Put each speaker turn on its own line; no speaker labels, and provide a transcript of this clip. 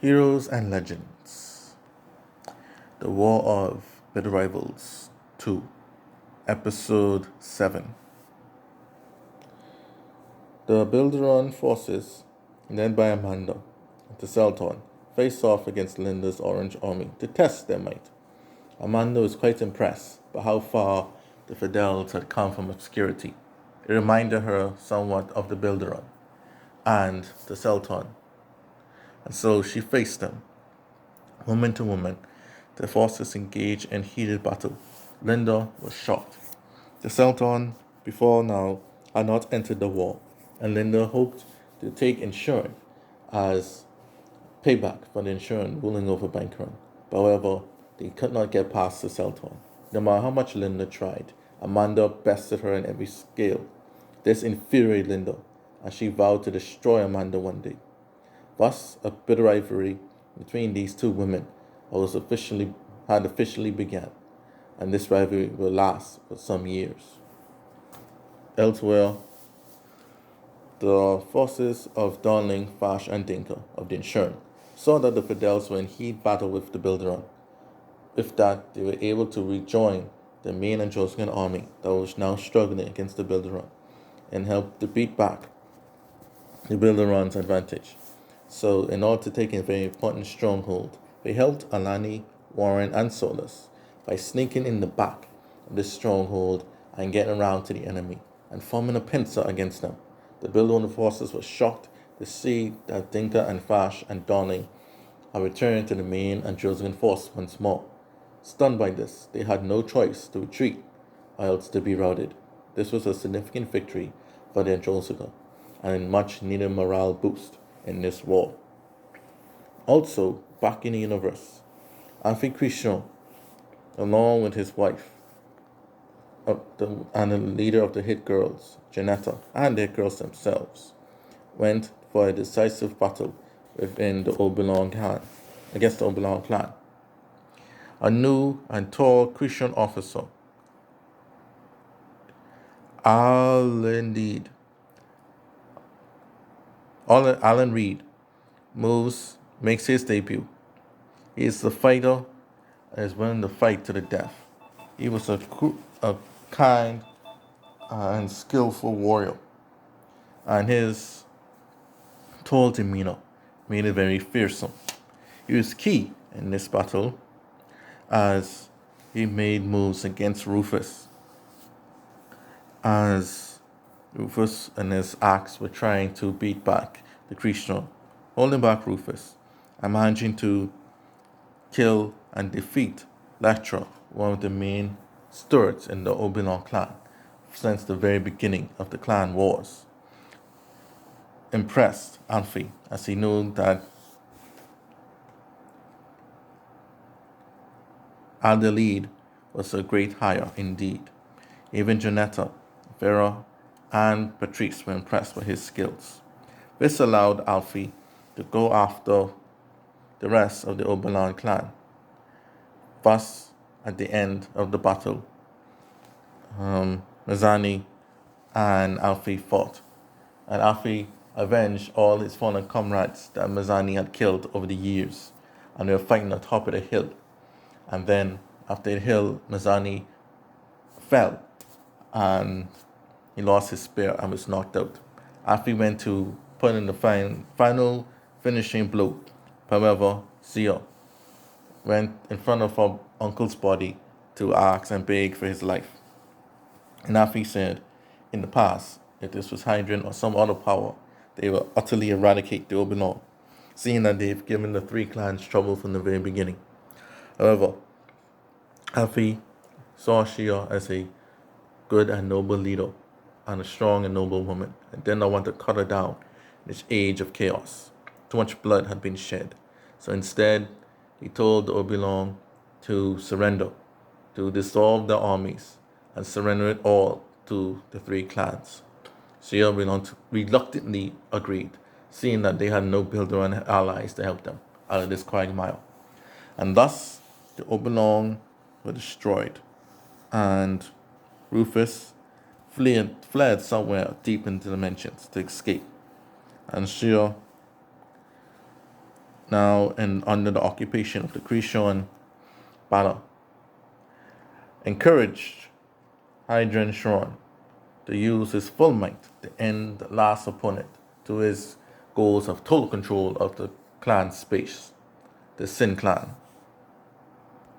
Heroes and Legends. The War of Bitter Rivals 2, Episode 7. The Bilderon forces, led by Amanda to Cellton, face off against Linda's Orange Army to test their might. Amanda was quite impressed by how far the Fedels had come from obscurity. It reminded her somewhat of the Bilderon and the Cellton, and so she faced them. Woman to woman, the forces engaged in heated battle. Linda was shocked. The Cellton, before now, had not entered the war, and Linda hoped to take insurance as payback for the insurance ruling over Bankeron. However, they could not get past the Cellton. No matter how much Linda tried, Amanda bested her in every scale. This infuriated Linda, and she vowed to destroy Amanda one day. Thus, a bitter rivalry between these two women had officially begun, and this rivalry will last for some years. Elsewhere, the forces of Darling, Fash, and Dinka of the Insurance saw that the Fidels were in heat battle with the Bilderon. With that, they were able to rejoin the main Androsican army that was now struggling against the Bilderon and help to beat back the Bilderon's advantage. So, in order to take a very important stronghold, they helped Alani, Warren, and Solus by sneaking in the back of this stronghold and getting around to the enemy and forming a pincer against them. The Bilderon forces were shocked to see that Dinka and Fash and Darling had returned to the main Androsican force once more. Stunned by this, they had no choice to retreat or else to be routed. This was a significant victory for the Androsican and a much needed morale boost in this war. Also, back in the universe, Alfie Christian, along with his wife, and the leader of the Hit Girls, Janetta, and the Hit Girls themselves, went for a decisive battle within the Oberon clan, against the Oberon clan. A new and tall Christian officer, Alan Reed, makes his debut. He is the fighter and is willing to fight to the death. He was a kind and skillful warrior, and his tall demeanor made it very fearsome. He was key in this battle as he made moves against Rufus, as Rufus and his axe were trying to beat back the Krishna, holding back Rufus and managing to kill and defeat Lectra, one of the main stewards in the Oberon clan since the very beginning of the clan wars. Impressed Alfie as he knew that Adelaide was a great hire indeed. Even Janetta, Vera, and Patrice were impressed with his skills. This allowed Alfie to go after the rest of the Oberon clan. Thus, at the end of the battle, Mazzani and Alfie fought, and Alfie avenged all his fallen comrades that Mazzani had killed over the years, and they were fighting on top of the hill. And then, after the hill, Mazzani fell, and he lost his spear and was knocked out. Alfie went to put in the final finishing blow. However, Zia went in front of her uncle's body to ask and beg for his life. And Alfie said, in the past, if this was Hydran or some other power, they will utterly eradicate the Oberon, seeing that they've given the three clans trouble from the very beginning. However, Alfie saw Shia as a good and noble leader and a strong and noble woman, and did not want to cut her down in this age of chaos. Too much blood had been shed. So instead, he told the Oberon to surrender, to dissolve their armies, and surrender it all to the three clans. Shia reluctantly agreed, seeing that they had no Bilderon allies to help them out of this quagmire. And thus, the Oberon were destroyed, and Rufus fled somewhere deep into the dimensions to escape. And Shia now and under the occupation of the Krishon Bala, encouraged Hydran Shron to use his full might to end the last opponent to his goals of total control of the clan space, the Sin clan.